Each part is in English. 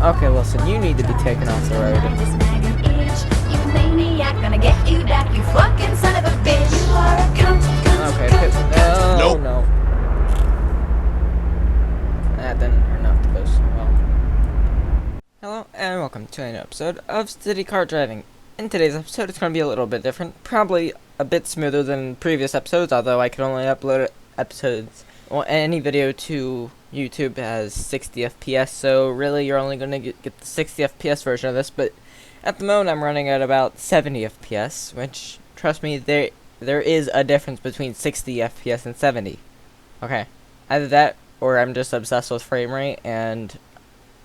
Okay, listen, you need to be taken off the road. You maniac, gonna get you back, you fucking son of a bitch. You are a Okay, no, Nope. no. That didn't turn out to go so well. Hello, and welcome to an episode of City Car Driving. In today's episode, it's going to be a little bit different. Probably a bit smoother than previous episodes, although I can only upload episodes or any video to YouTube as 60 FPS, so really you're only going to get the 60 FPS version of this, but at the moment I'm running at about 70 FPS, which, trust me, there is a difference between 60 FPS and 70. Okay, either that, or I'm just obsessed with frame rate, and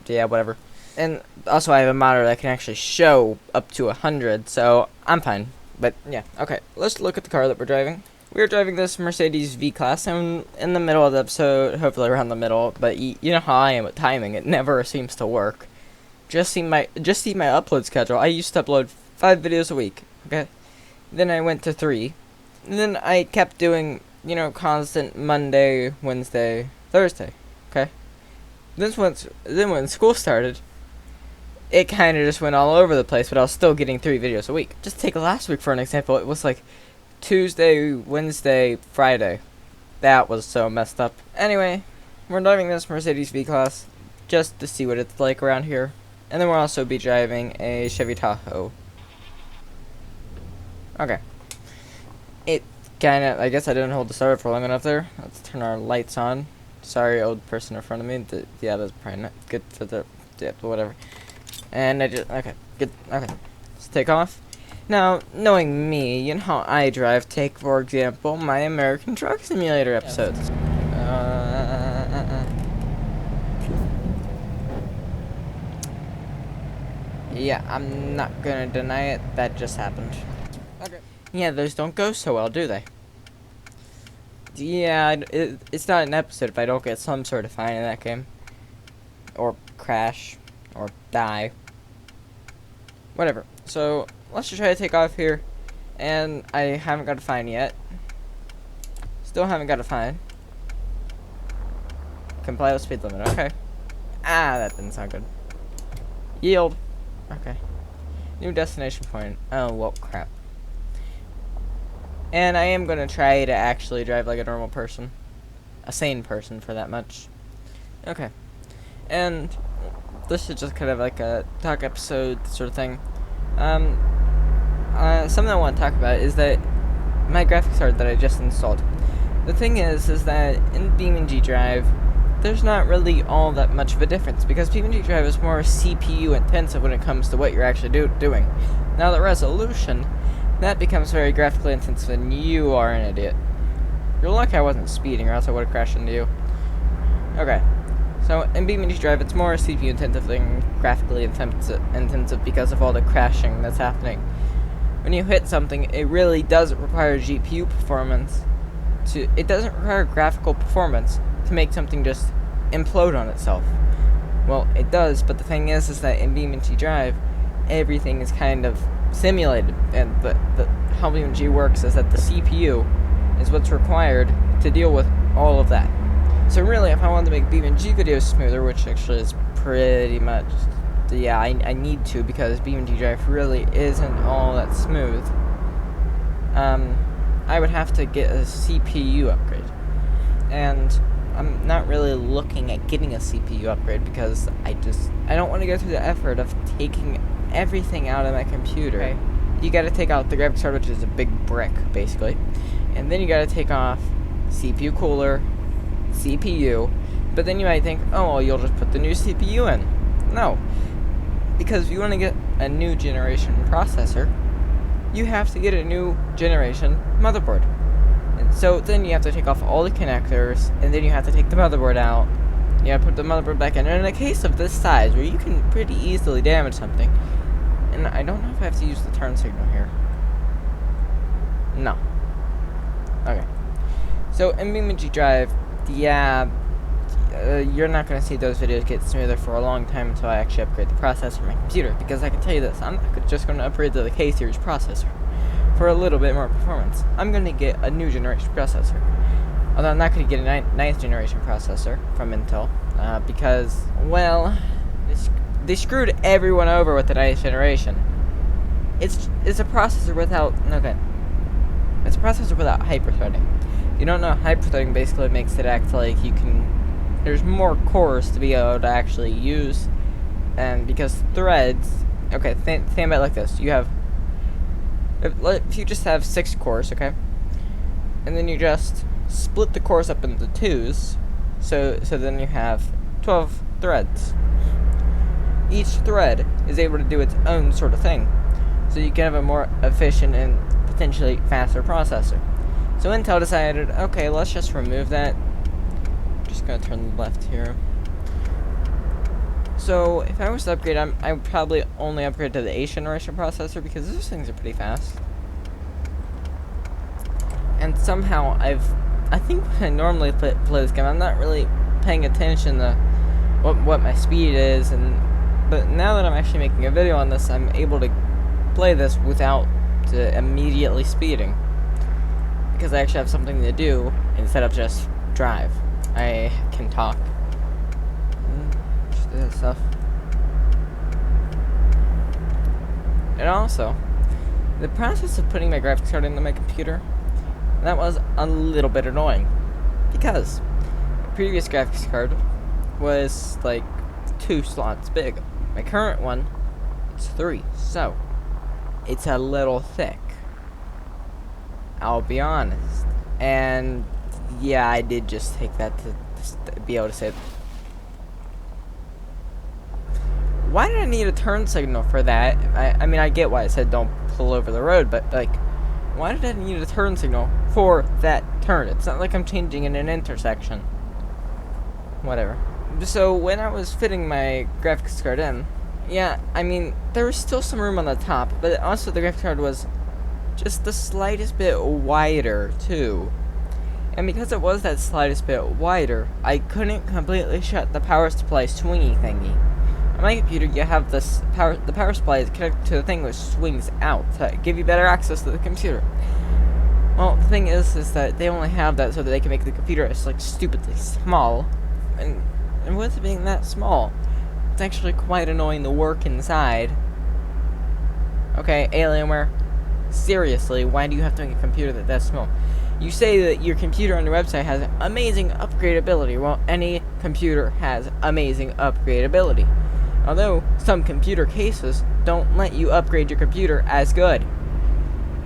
yeah, whatever. And also I have a monitor that can actually show up to 100, so I'm fine. But yeah, okay, let's look at the car that we're driving. We're driving this Mercedes V-Class. I'm in the middle of the episode, hopefully around the middle, but you know how I am with timing. It never seems to work. Just see my upload schedule. I used to upload 5 videos a week, okay? Then I went to 3. And then I kept doing, constant Monday, Wednesday, Thursday, okay? Then when school started, it kind of just went all over the place, but I was still getting 3 videos a week. Just take last week for an example. It was like Tuesday, Wednesday, Friday. That was so messed up. Anyway, we're driving this Mercedes V-Class just to see what it's like around here. And then we'll also be driving a Chevy Tahoe. Okay. It kind of, I guess I didn't hold the starter for long enough there. Let's turn our lights on. Sorry, old person in front of me. Yeah, that's probably not good for the, yeah, whatever. And I just, okay, good, okay. Let's take off. Now, knowing me, you know how I drive. Take, for example, my American Truck Simulator episodes. Yeah, I'm not gonna deny it. That just happened. Okay. Yeah, those don't go so well, do they? Yeah, it's not an episode if I don't get some sort of fine in that game. Or crash. Or die. Whatever. So, let's just try to take off here. And I haven't got a fine yet. Still haven't got a fine. Comply with speed limit. Okay. Ah, that didn't sound good. Yield. Okay. New destination point. Oh, well, crap. And I am going to try to actually drive like a normal person. A sane person, for that much. Okay. And this is just kind of like a talk episode sort of thing. Something I want to talk about is that my graphics card that I just installed. The thing is that in BeamNG Drive, there's not really all that much of a difference, because BeamNG Drive is more CPU intensive when it comes to what you're actually doing. Now the resolution, that becomes very graphically intensive, and you are an idiot. You're lucky I wasn't speeding, or else I would have crashed into you. Okay. So, in BeamNG Drive, it's more CPU intensive than graphically intensive because of all the crashing that's happening. When you hit something, it really doesn't require GPU performance it doesn't require graphical performance to make something just implode on itself. Well, it does, but the thing is that in BeamNG Drive, everything is kind of simulated, and how BeamNG works is that the CPU is what's required to deal with all of that. So really, if I wanted to make BeamNG videos smoother, which actually is pretty much, yeah, I need to, because BeamNG Drive really isn't all that smooth, I would have to get a CPU upgrade. And I'm not really looking at getting a CPU upgrade because I don't want to go through the effort of taking everything out of my computer. Okay. You gotta take out the graphics card, which is a big brick, basically. And then you gotta take off CPU cooler, CPU, but then you might think, oh, well, you'll just put the new CPU in. No, because if you want to get a new generation processor, you have to get a new generation motherboard. And so then you have to take off all the connectors, and then you have to take the motherboard out. You have to put the motherboard back in. And in a case of this size, where you can pretty easily damage something, and I don't know if I have to use the turn signal here. No. Okay. So in BeamNG Drive, yeah, you're not going to see those videos get smoother for a long time until I actually upgrade the processor on my computer, because I can tell you this, I'm not just going to upgrade to the K-series processor for a little bit more performance. I'm going to get a new generation processor. Although I'm not going to get a ninth generation processor from Intel, because, well, this they screwed everyone over with the ninth generation. It's a processor without It's a processor without hyperthreading. If you don't know, hyperthreading basically makes it act like you can. There's more cores to be able to actually use, and because threads. Okay, think about it like this: you have. If you just have 6 cores, okay, and then you just split the cores up into 2s, so then you have 12 threads. Each thread is able to do its own sort of thing, so you can have a more efficient and potentially faster processor. So Intel decided, okay, let's just remove that. Just gonna turn left here. So if I was to upgrade, I would probably only upgrade to the 8th generation processor because those things are pretty fast. And somehow I think when I normally play this game, I'm not really paying attention to what my speed is, but now that I'm actually making a video on this, I'm able to play this without immediately speeding. Because I actually have something to do instead of just drive. I can talk. Just do that stuff. And also, the process of putting my graphics card into my computer, that was a little bit annoying. Because the previous graphics card was like 2 slots big. My current one is 3, so it's a little thick. I'll be honest. And yeah, I did just take that to be able to say. Why did I need a turn signal for that? I mean, I get why it said don't pull over the road, but like, why did I need a turn signal for that turn? It's not like I'm changing in an intersection. Whatever. So when I was fitting my graphics card in, yeah, I mean, there was still some room on the top, but also the graphics card was just the slightest bit wider, too. And because it was that slightest bit wider, I couldn't completely shut the power supply swingy thingy. On my computer, you have the power supply is connected to the thing which swings out to give you better access to the computer. Well, the thing is that they only have that so that they can make the computer as, like, stupidly small. And with it being that small, it's actually quite annoying to work inside. Okay, Alienware. Seriously, why do you have to make a computer that's small? You say that your computer on your website has amazing upgradability. Well, any computer has amazing upgradability. Although, some computer cases don't let you upgrade your computer as good.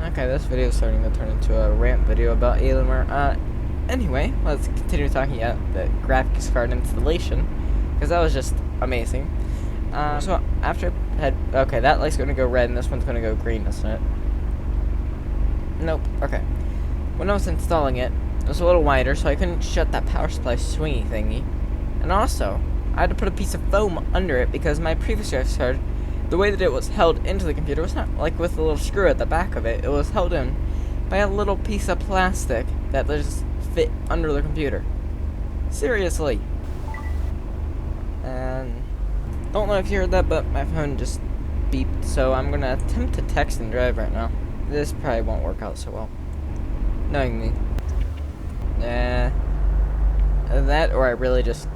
Okay, this video is starting to turn into a rant video about Alienware. Anyway, let's continue talking about the graphics card installation, because that was just amazing. So, after I had... Okay, that light's going to go red, and this one's going to go green, isn't it? Nope. Okay. When I was installing it, it was a little wider, so I couldn't shut that power supply swingy thingy. And also, I had to put a piece of foam under it because my previous graphics card, the way that it was held into the computer was not like with a little screw at the back of it. It was held in by a little piece of plastic that just fit under the computer. Seriously. And don't know if you heard that, but my phone just beeped, so I'm gonna attempt to text and drive right now. This probably won't work out so well. Knowing me. That or I really just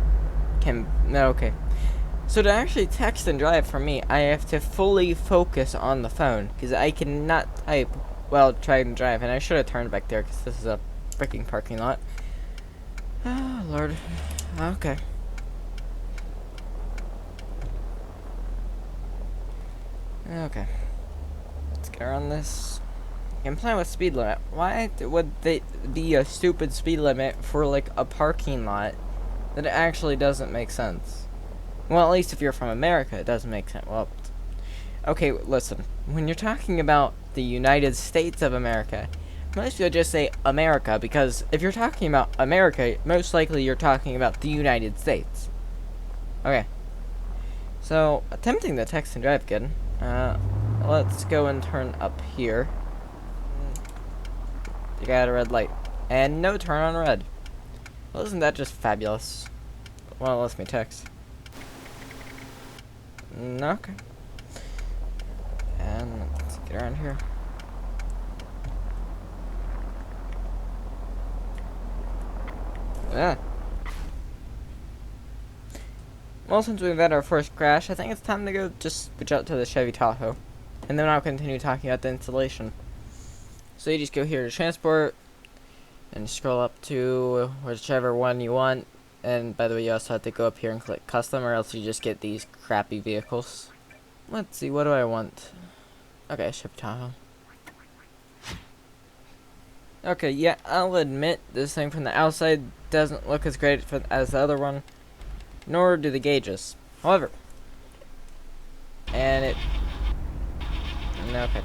can... No, okay. So to actually text and drive for me, I have to fully focus on the phone, because I cannot type while trying to drive, and I should have turned back there, because this is a freaking parking lot. Oh, Lord. Okay. Okay. Let's get around this. I'm playing with speed limit. Why would they be a stupid speed limit for, like, a parking lot that actually doesn't make sense? Well, at least if you're from America, it doesn't make sense. Well, okay, listen. When you're talking about the United States of America, most people just say America, because if you're talking about America, most likely you're talking about the United States. Okay. So, attempting the text and drive again. Let's go and turn up here. You got a red light. And no turn on red. Well, isn't that just fabulous? Well, it lets me text. Okay. And let's get around here. Well, since we've had our first crash, I think it's time to go just switch out to the Chevy Tahoe. And then I'll continue talking about the installation. So you just go here to transport, and scroll up to whichever one you want. And by the way, you also have to go up here and click custom, or else you just get these crappy vehicles. Let's see, what do I want? Okay, Chevy Tahoe. Okay, yeah, I'll admit this thing from the outside doesn't look as great as the other one, nor do the gauges. However, and it... Okay.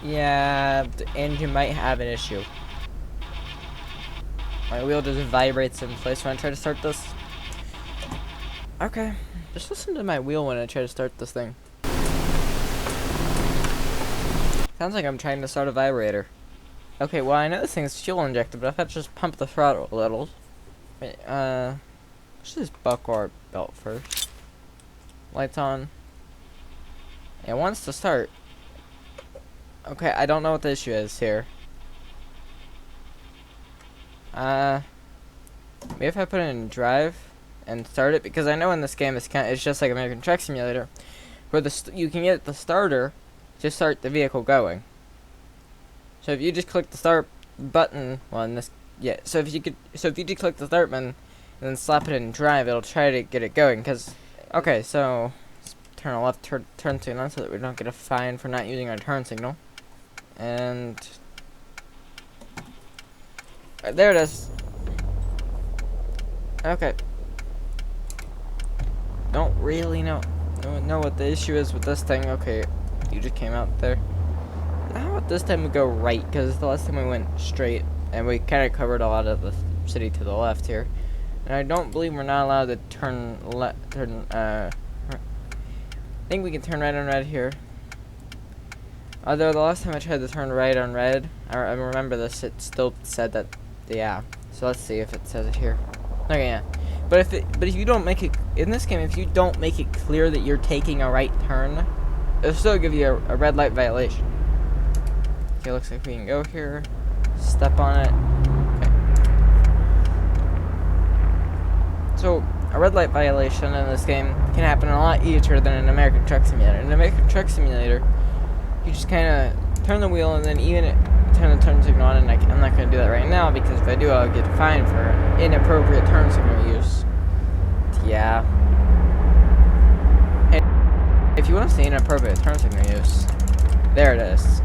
Yeah, the engine might have an issue. My wheel just vibrates in place when I try to start this. Okay, just listen to my wheel when I try to start this thing. Sounds like I'm trying to start a vibrator. Okay, well I know this thing's fuel injected, but I've had to just pump the throttle a little. Wait, let's just buckle our belt first. Lights on. It wants to start. Okay, I don't know what the issue is here. Maybe if I put it in drive and start it, because I know in this game it's just like American Truck Simulator, where you can get the starter to start the vehicle going. So if you just click the start button, so if you just click the start button and then slap it in drive, it'll try to get it going. Okay, so let's turn a left turn signal on so that we don't get a fine for not using our turn signal. And there it is. Okay. Don't really know what the issue is with this thing. Okay, you just came out there. How about this time we go right? Because the last time we went straight, and we kind of covered a lot of the city to the left here. And I don't believe we're not allowed to turn I think we can turn right on red here. Although the last time I tried to turn right on red, I remember this, it still said that, yeah. So let's see if it says it here. Okay, yeah. But if you don't make it, in this game, if you don't make it clear that you're taking a right turn, it'll still give you a red light violation. Okay, looks like we can go here, step on it. Okay. So, a red light violation in this game can happen a lot easier than in American Truck Simulator. In American Truck Simulator, you just kind of turn the wheel and then turn the turn signal on, and I'm not going to do that right now, because if I do, I'll get fined for inappropriate turn signal use. Yeah. Hey, if you want to see inappropriate turn signal use, there it is.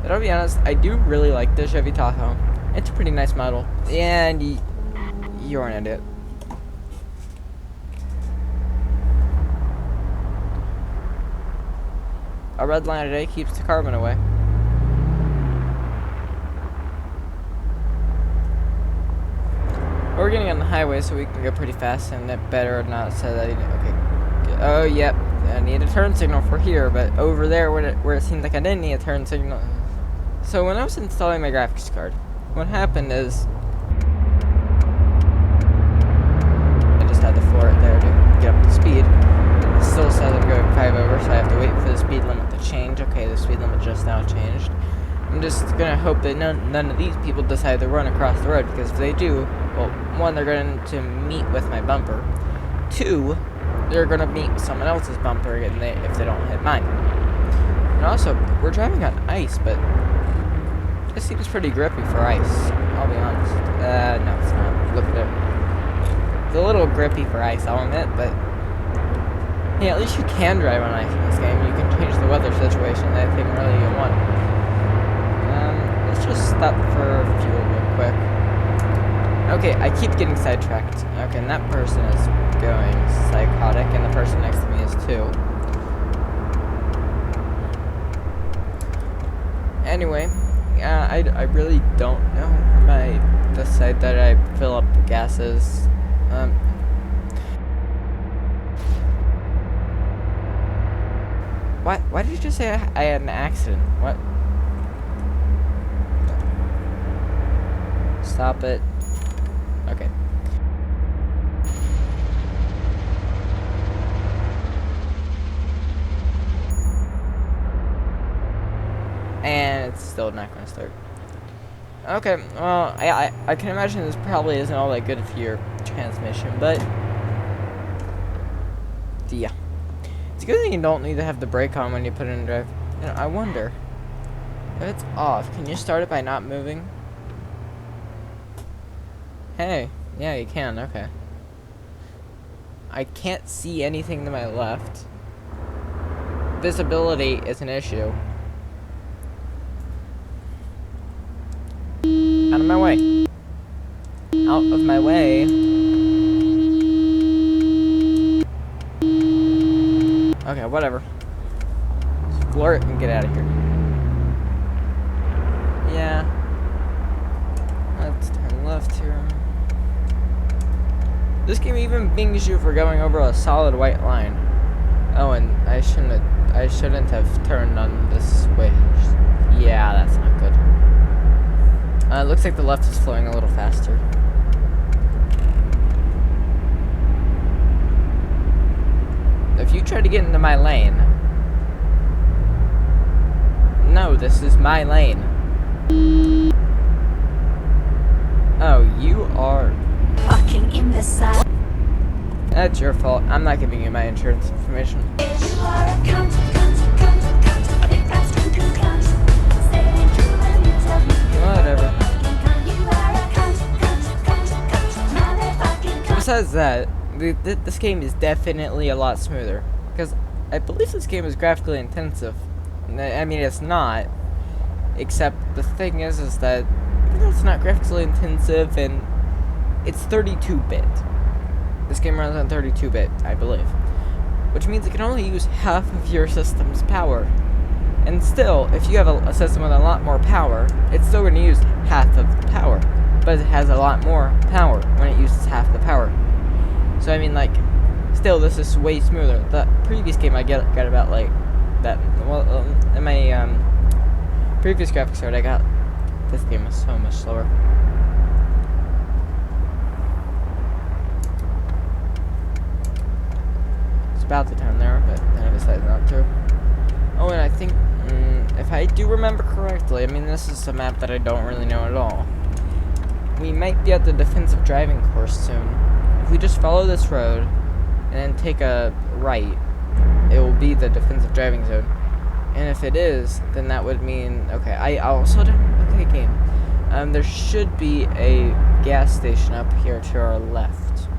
But I'll be honest, I do really like the Chevy Tahoe. It's a pretty nice model. And you're an idiot. A red line today keeps the carbon away. We're getting on the highway, so we can go pretty fast, and it better not say that. Okay. Oh, yep. I need a turn signal for here, but over there, where it seemed like I didn't need a turn signal. So when I was installing my graphics card, what happened is I just had to floor it there to get up to speed. It still says I'm going 5 over, so I have to wait for the speed limit to change. Okay, the speed limit just now changed. I'm just gonna hope that none of these people decide to run across the road, because if they do, well, one, they're going to meet with my bumper. Two, they're gonna meet with someone else's bumper if they don't hit mine. And also, we're driving on ice, but this seems pretty grippy for ice. I'll be honest. No, it's not. Look at it. It's a little grippy for ice, I'll admit, but yeah, at least you can drive on ice in this game. You can change the weather situation anything really you want. Let's just stop for fuel real quick. Okay, I keep getting sidetracked. Okay, and that person is going psychotic, and the person next to me is too. Anyway, I really don't know where the site that I fill up gas is. Why did you just say I had an accident? What? Stop it. Okay. And it's still not going to start. Okay, well, I can imagine this probably isn't all that good for your transmission, but yeah. It's a good thing you don't need to have the brake on when you put it in drive. You know, I wonder if it's off. Can you start it by not moving? Hey, yeah, you can. Okay. I can't see anything to my left. Visibility is an issue. Out of my way. Out of my way. Okay, whatever. Just floor it and get out of here. Yeah. Let's turn left here. This game even bings you for going over a solid white line. Oh, and I shouldn't have turned on this switch. Yeah, that's not good. It looks like the left is flowing a little faster. If you try to get into my lane... No, this is my lane. Oh, you are... Fucking imbecile. That's your fault. I'm not giving you my insurance information. You are a cunt, cunt, cunt, cunt. A big bastard who cunt. Say it ain't true when you tell me you're Whatever. a fucking cunt. You are a cunt, cunt, cunt, cunt. Motherfucking cunt. Besides that, this game is definitely a lot smoother. Because I believe this game is graphically intensive. I mean, it's not. Except the thing is that even though it's not graphically intensive and it's 32-bit. This game runs on 32-bit, I believe. Which means it can only use half of your system's power. And still, if you have a system with a lot more power, it's still going to use half of the power. But it has a lot more power when it uses half the power. So I mean, like, still, this is way smoother. The previous game I got about, like, that. Well, in my previous graphics card, I got this game was so much slower. About to turn there, but then I decided not to. Oh, and I think, if I do remember correctly, I mean, this is a map that I don't really know at all. We might be at the defensive driving course soon. If we just follow this road, and then take a right, it will be the defensive driving zone. And if it is, then that would mean, okay, I also don't, okay, game. There should be a gas station up here to our left.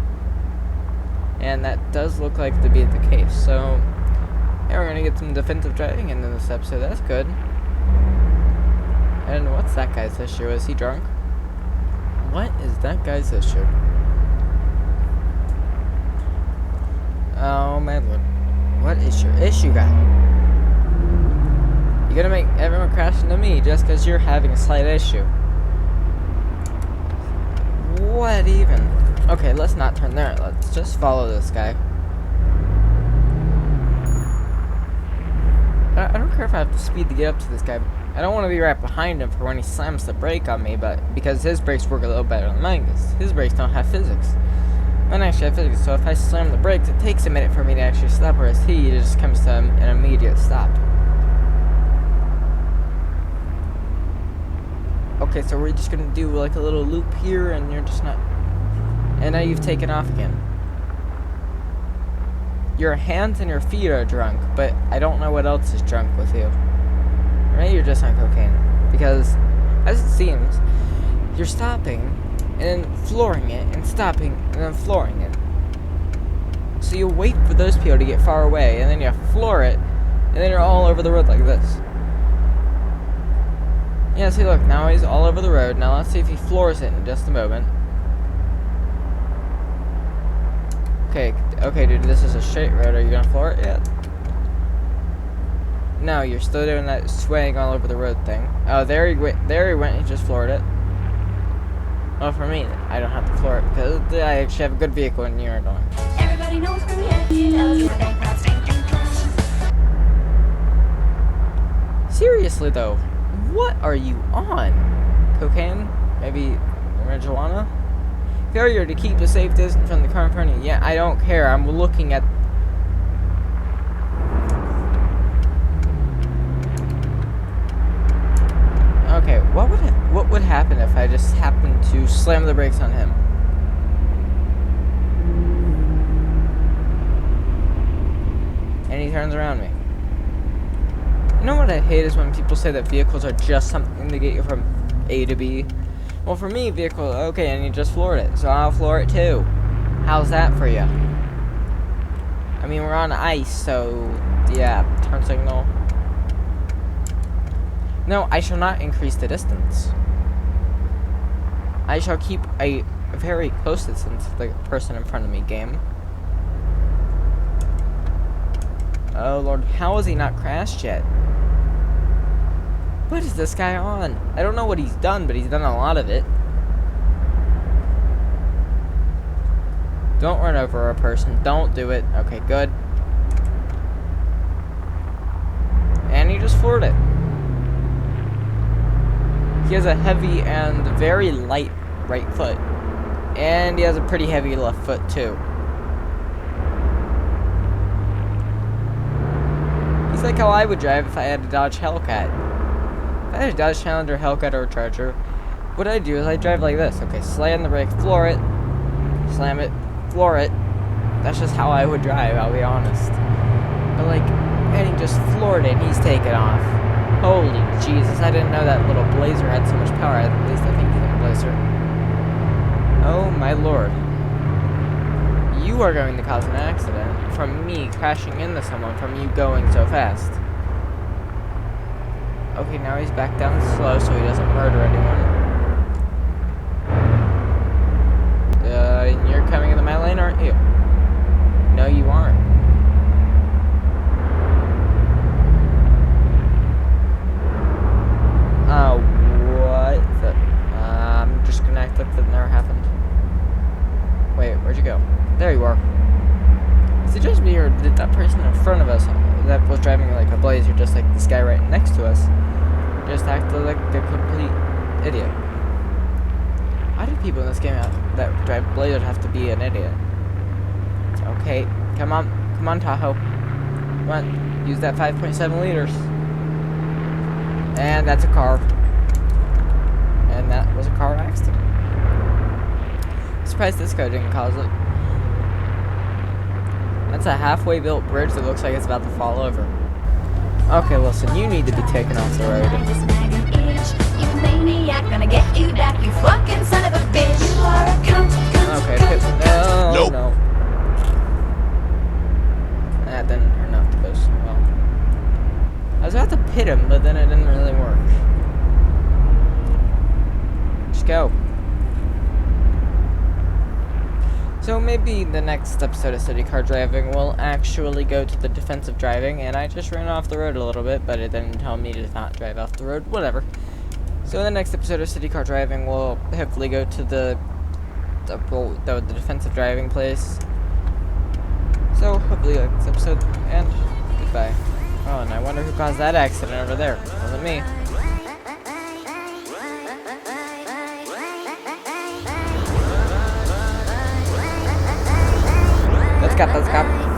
And that does look like to be the case. So, yeah, we're gonna get some defensive driving into this episode. That's good. And what's that guy's issue? Is he drunk? What is that guy's issue? Oh my lord. What is your issue, guy? You're gonna make everyone crash into me just because you're having a slight issue. What even? Okay, let's not turn there. Let's just follow this guy. I don't care if I have to speed to get up to this guy. I don't want to be right behind him for when he slams the brake on me, but because his brakes work a little better than mine, because his brakes don't have physics. Mine actually have physics, so if I slam the brakes, it takes a minute for me to actually stop, whereas he just comes to an immediate stop. Okay, so we're just gonna do like a little loop here, and you're just not... And now you've taken off again. Your hands and your feet are drunk, but I don't know what else is drunk with you. Maybe you're just on cocaine. Because, as it seems, you're stopping, and then flooring it, and stopping, and then flooring it. So you wait for those people to get far away, and then you floor it, and then you're all over the road like this. Yeah, see, look, now he's all over the road. Now let's see if he floors it in just a moment. Okay, dude, this is a straight road. Are you gonna floor it yet? No, you're still doing that swaying all over the road thing. Oh, there he went, he just floored it. Well, for me, I don't have to floor it because I actually have a good vehicle and you don't. Everybody knows where we are. You know you're a big bad stinking cunt. Seriously, though, what are you on? Cocaine? Maybe marijuana? Failure to keep a safe distance from the car in front of you. Yeah, I don't care. I'm looking at... Okay, what would happen if I just happened to slam the brakes on him? And he turns around me. You know what I hate is when people say that vehicles are just something to get you from A to B. Well, for me, vehicle, okay, and you just floored it, so I'll floor it too. How's that for you? I mean, we're on ice, so yeah, turn signal. No, I shall not increase the distance. I shall keep a very close distance to the person in front of me, game. Oh lord, how has he not crashed yet? What is this guy on? I don't know what he's done, but he's done a lot of it. Don't run over a person. Don't do it. Okay, good. And he just floored it. He has a heavy and very light right foot. And he has a pretty heavy left foot, too. He's like how I would drive if I had a Dodge Hellcat. If I had a Dodge Challenger, Hellcat, or Charger, what I'd do is I'd drive like this. Okay, slam the brake, floor it, slam it, floor it. That's just how I would drive, I'll be honest. But like, and he just floored it and he's taken off. Holy Jesus, I didn't know that little blazer had so much power. At least I think he's a blazer. Oh my lord. You are going to cause an accident from me crashing into someone from you going so fast. Okay, now he's back down slow so he doesn't murder anyone. You're coming into my lane, aren't you? No, you aren't. What the? I'm just gonna act like that never happened. Wait, where'd you go? There you are. Is it just me, or did that person in front of us that was driving like a blazer, just like this guy right next to us, just acted like a complete idiot? Why do people in this game that drive blazers have to be an idiot? Okay, come on, Tahoe. Come on, use that 5.7 liters. And that's a car. And that was a car accident. I'm surprised this guy didn't cause it. That's a halfway built bridge that looks like it's about to fall over. Okay, listen, you need to be taken off the road. You maniac, gonna get you back, you fucking son of a bitch. You are a cunt. Okay, no, nope. No. That didn't turn out to go so well. I was about to pit him, but then it didn't really work. Just go. So maybe the next episode of City Car Driving will actually go to the defensive driving, and I just ran off the road a little bit, but it didn't tell me to not drive off the road, whatever. So the next episode of City Car Driving will hopefully go to the defensive driving place. So hopefully you like this episode, and goodbye. Oh, and I wonder who caused that accident over there. It wasn't me. Let's go.